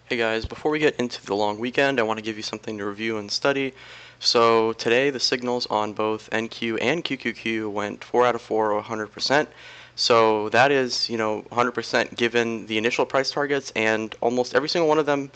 Hey guys, before we get into the long weekend, I want to give you something to review and study. So today the signals on both NQ and QQQ went 4 out of 4 or 100%. So that is, 100% given the initial price targets, and almost every single one of them,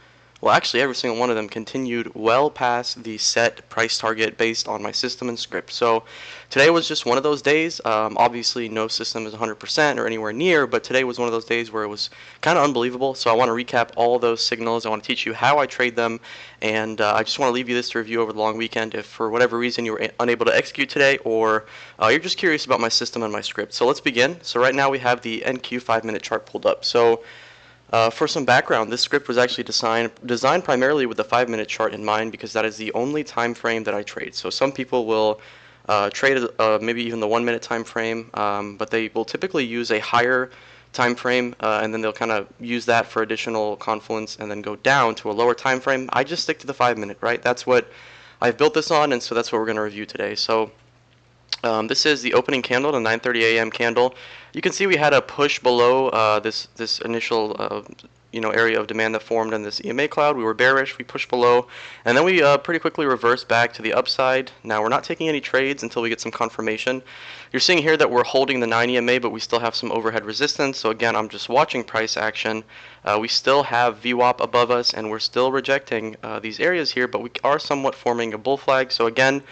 well actually every single one of them continued well past the set price target based on my system and script. So today was just one of those days. Obviously no system is 100% or anywhere near, but today was one of those days where it was kind of unbelievable. So I want to recap all of those signals. I want to teach you how I trade them, and I just want to leave you this to review over the long weekend if for whatever reason you were unable to execute today, or you're just curious about my system and my script. So let's begin. So right now we have the NQ 5-minute chart pulled up. So for some background, this script was actually designed primarily with the 5-minute chart in mind because that is the only time frame that I trade. So some people will trade maybe even the 1-minute time frame, but they will typically use a higher time frame, and then they'll kind of use that for additional confluence and then go down to a lower time frame. I just stick to the 5-minute, right? That's what I've built this on, and so that's what we're going to review today. So this is the opening candle, the 9:30 a.m. candle. You can see we had a push below this initial area of demand that formed in this EMA cloud. We were bearish, we pushed below, and then we pretty quickly reversed back to the upside. Now we're not taking any trades until we get some confirmation. You're seeing here that we're holding the 9 EMA, but we still have some overhead resistance. So again, I'm just watching price action. We still have VWAP above us, and we're still rejecting these areas here, but we are somewhat forming a bull flag. So again,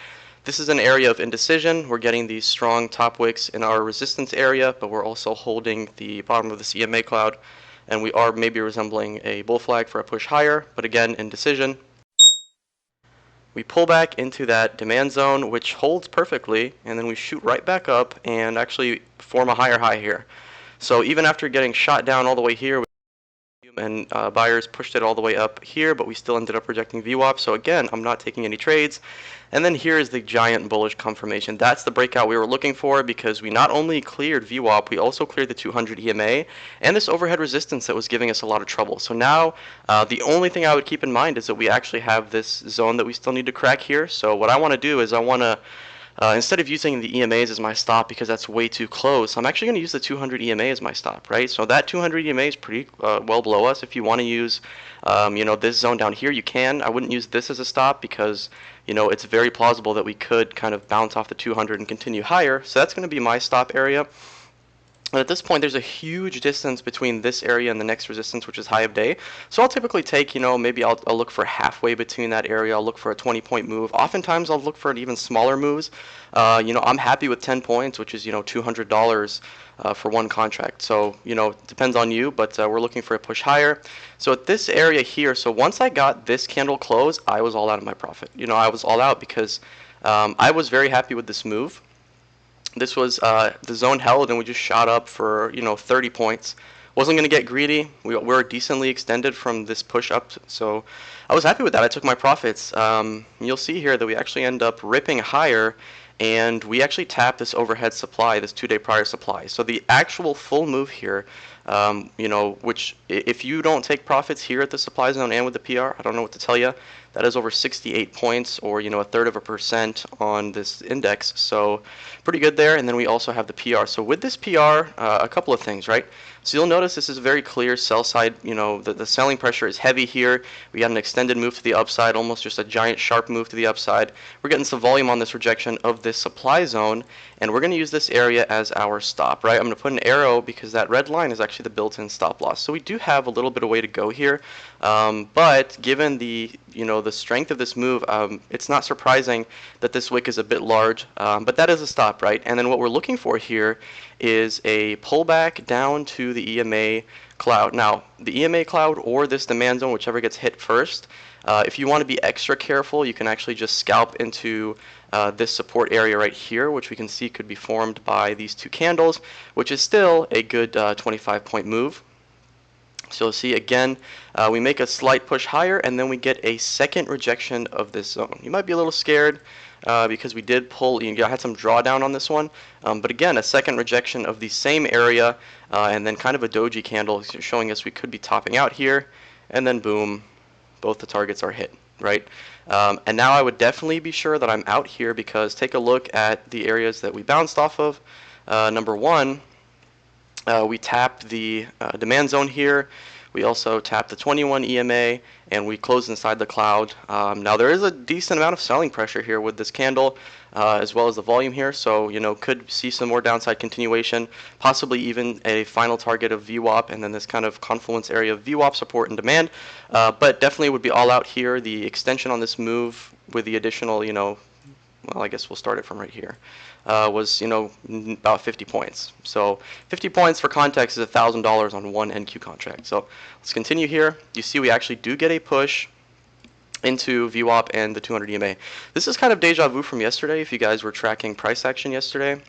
this is an area of indecision. We're getting these strong top wicks in our resistance area, but we're also holding the bottom of the CMA cloud, and we are maybe resembling a bull flag for a push higher, but again, indecision. We pull back into that demand zone, which holds perfectly, and then we shoot right back up and actually form a higher high here. So even after getting shot down all the way here, and buyers pushed it all the way up here, but we still ended up rejecting VWAP. So again, I'm not taking any trades. And then here is the giant bullish confirmation. That's the breakout we were looking for because we not only cleared VWAP, we also cleared the 200 EMA and this overhead resistance that was giving us a lot of trouble. So now the only thing I would keep in mind is that we actually have this zone that we still need to crack here. So what I want to do is I want to instead of using the EMAs as my stop because that's way too close, I'm actually going to use the 200 EMA as my stop, right? So that 200 EMA is pretty well below us. If you want to use, this zone down here, you can. I wouldn't use this as a stop because, it's very plausible that we could kind of bounce off the 200 and continue higher. So that's going to be my stop area. And at this point, there's a huge distance between this area and the next resistance, which is high of day. So I'll typically take, maybe I'll look for halfway between that area. I'll look for a 20-point move. Oftentimes, I'll look for an even smaller moves. I'm happy with 10 points, which is, $200 for one contract. So, it depends on you, but we're looking for a push higher. So at this area here, so once I got this candle close, I was all out of my profit. I was all out because I was very happy with this move. This was the zone held, and we just shot up for 30 points. Wasn't going to get greedy. We were decently extended from this push up, so I was happy with that. I took my profits. You'll see here that we actually end up ripping higher, and we actually tapped this overhead supply, this 2-day prior supply. So the actual full move here, which if you don't take profits here at the supply zone and with the PR, I don't know what to tell you. That is over 68 points, or a third of a percent on this index. So pretty good there. And then we also have the PR. So with this PR, a couple of things, right? So you'll notice this is a very clear sell side. The selling pressure is heavy here. We got an extended move to the upside, almost just a giant sharp move to the upside. We're getting some volume on this rejection of this supply zone, and we're going to use this area as our stop, right? I'm going to put an arrow because that red line is actually the built-in stop loss. So we do have a little bit of way to go here, but given the strength of this move, it's not surprising that this wick is a bit large, but that is a stop, right? And then what we're looking for here is a pullback down to the EMA cloud. Now, the EMA cloud or this demand zone, whichever gets hit first, if you want to be extra careful, you can actually just scalp into this support area right here, which we can see could be formed by these two candles, which is still a good 25-point move. So see, again, we make a slight push higher, and then we get a second rejection of this zone. You might be a little scared because we did pull, I had some drawdown on this one, but again, a second rejection of the same area, and then kind of a doji candle showing us we could be topping out here, and then boom, both the targets are hit, right? And now I would definitely be sure that I'm out here because take a look at the areas that we bounced off of. Number one, We tap the demand zone here. We also tap the 21 EMA, and we close inside the cloud. Now there is a decent amount of selling pressure here with this candle, as well as the volume here. So could see some more downside continuation, possibly even a final target of VWAP, and then this kind of confluence area of VWAP support and demand. But definitely would be all out here. The extension on this move with the additional, well, I guess we'll start it from right here, was about 50 points. So 50 points for context is $1,000 on one NQ contract. So let's continue here. You see we actually do get a push into VWAP and the 200 EMA. This is kind of deja vu from yesterday. If you guys were tracking price action yesterday,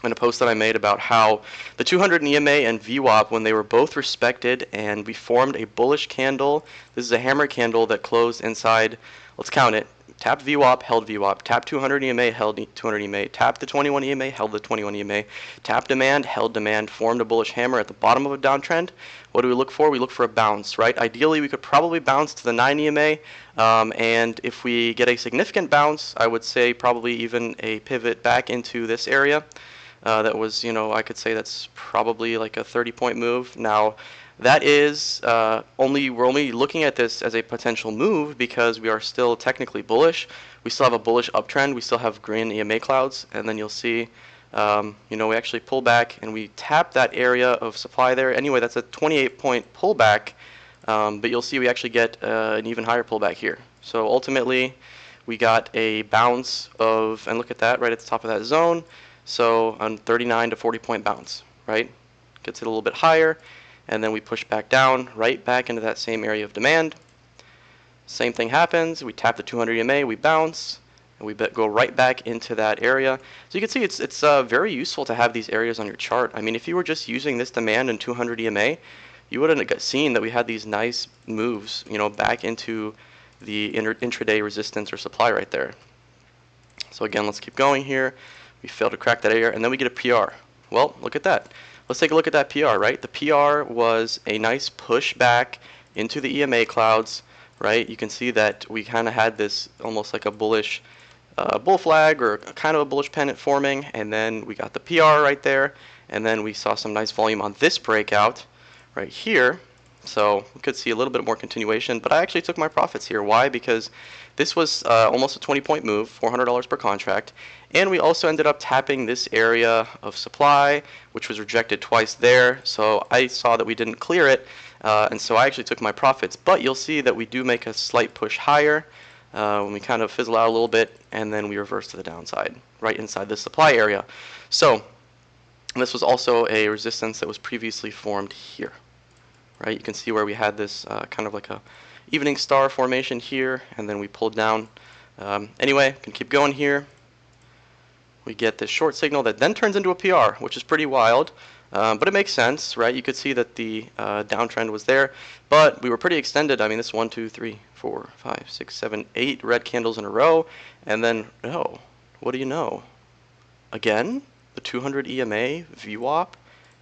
in a post that I made about how the 200 EMA and VWAP, when they were both respected and we formed a bullish candle, this is a hammer candle that closed inside, let's count it, tapped VWAP, held VWAP, tapped 200 EMA, held 200 EMA, tapped the 21 EMA, held the 21 EMA, tapped demand, held demand, formed a bullish hammer at the bottom of a downtrend. What do we look for? We look for a bounce, right? Ideally, we could probably bounce to the 9 EMA, and if we get a significant bounce, I would say probably even a pivot back into this area. That was, I could say that's probably like a 30-point move. Now, that is we're only looking at this as a potential move because we are still technically bullish. We still have a bullish uptrend. We still have green EMA clouds, and then you'll see, we actually pull back and we tap that area of supply there. Anyway, that's a 28-point pullback, but you'll see we actually get an even higher pullback here. So ultimately, we got a bounce of, and look at that right at the top of that zone. So on 39 to 40-point bounce, right? Gets it a little bit higher, and then we push back down, right back into that same area of demand. Same thing happens. We tap the 200 EMA, we bounce, and we go right back into that area. So you can see it's very useful to have these areas on your chart. I mean, if you were just using this demand and 200 EMA, you wouldn't have seen that we had these nice moves, back into the intraday resistance or supply right there. So again, let's keep going here. We fail to crack that area, and then we get a PR. Well, look at that. Let's take a look at that PR, right? The PR was a nice push back into the EMA clouds, right? You can see that we kind of had this almost like a bullish bull flag or kind of a bullish pennant forming, and then we got the PR right there, and then we saw some nice volume on this breakout right here. So we could see a little bit more continuation, but I actually took my profits here. Why? Because this was almost a 20-point move, $400 per contract, and we also ended up tapping this area of supply, which was rejected twice there. So I saw that we didn't clear it, and so I actually took my profits. But you'll see that we do make a slight push higher when we kind of fizzle out a little bit, and then we reverse to the downside, right inside the supply area. So this was also a resistance that was previously formed here. Right, you can see where we had this kind of like a evening star formation here, and then we pulled down. Anyway, can keep going here. We get this short signal that then turns into a PR, which is pretty wild, but it makes sense, right? You could see that the downtrend was there, but we were pretty extended. I mean, this 1, 2, 3, 4, 5, 6, 7, 8 red candles in a row, and then, oh, what do you know? Again, the 200 EMA VWAP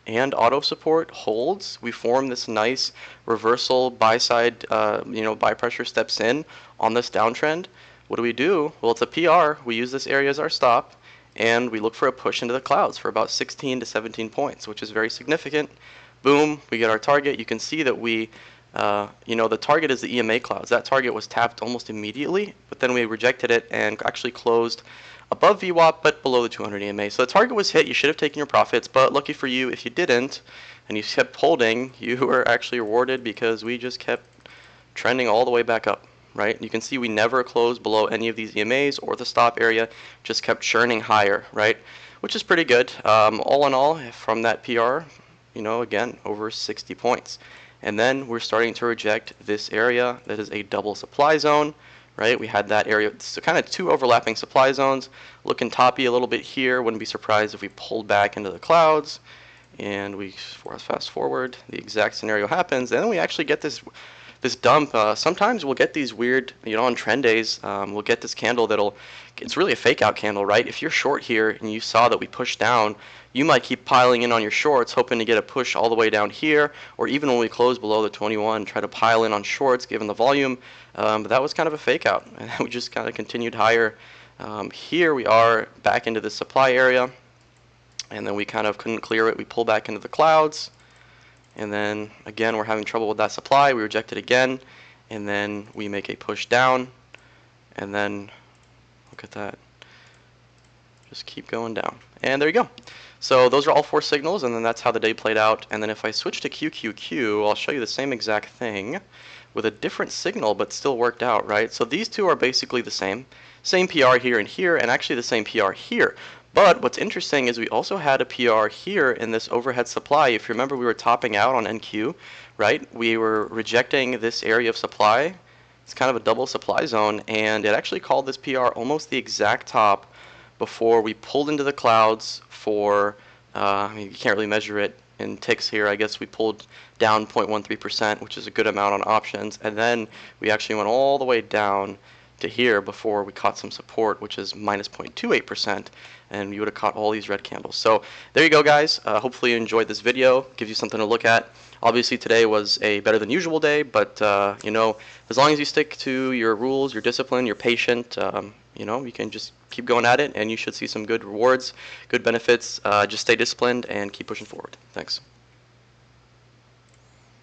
and auto support holds. We form this nice reversal buy side, buy pressure steps in on this downtrend. What do? Well, it's a PR. We use this area as our stop, and we look for a push into the clouds for about 16 to 17 points, which is very significant. Boom, we get our target. You can see that we, the target is the EMA clouds. That target was tapped almost immediately, but then we rejected it and actually closed above VWAP, but below the 200 EMA. So the target was hit. You should have taken your profits, but lucky for you, if you didn't, and you kept holding, you were actually rewarded because we just kept trending all the way back up, right? You can see we never closed below any of these EMAs or the stop area, just kept churning higher, right? Which is pretty good. All in all, from that PR, again, over 60 points. And then we're starting to reject this area that is a double supply zone. Right, we had that area, so kind of two overlapping supply zones, looking toppy a little bit here. Wouldn't be surprised if we pulled back into the clouds, and we fast forward. The exact scenario happens, and then we actually get this dump. Sometimes we'll get these weird, on trend days, we'll get this candle it's really a fake out candle, right? If you're short here and you saw that we pushed down, you might keep piling in on your shorts, hoping to get a push all the way down here, or even when we close below the 21, try to pile in on shorts given the volume. But that was kind of a fake out, and we just kind of continued higher. Here we are back into the supply area. and then we kind of couldn't clear it. We pull back into the clouds, and then again we're having trouble with that supply. We reject it again, and then we make a push down, and then look at that. Just keep going down. And there you go. So those are all 4 signals, and then that's how the day played out. And then if I switch to QQQ, I'll show you the same exact thing with a different signal, but still worked out, right? So these two are basically the same. Same PR here and here, and actually the same PR here. But what's interesting is we also had a PR here in this overhead supply. If you remember, we were topping out on NQ, right? We were rejecting this area of supply. It's kind of a double supply zone, and it actually called this PR almost the exact top before we pulled into the clouds for, I mean, you can't really measure it in ticks here. I guess we pulled down 0.13%, which is a good amount on options, and then we actually went all the way down to here before we caught some support, which is minus 0.28%, and you would have caught all these red candles. So there you go, guys. Hopefully you enjoyed this video. Gives you something to look at. Obviously today was a better than usual day, but you know, as long as you stick to your rules, your discipline, you're patient, you know, you can just keep going at it, and you should see some good rewards, good benefits. Just stay disciplined and keep pushing forward. Thanks.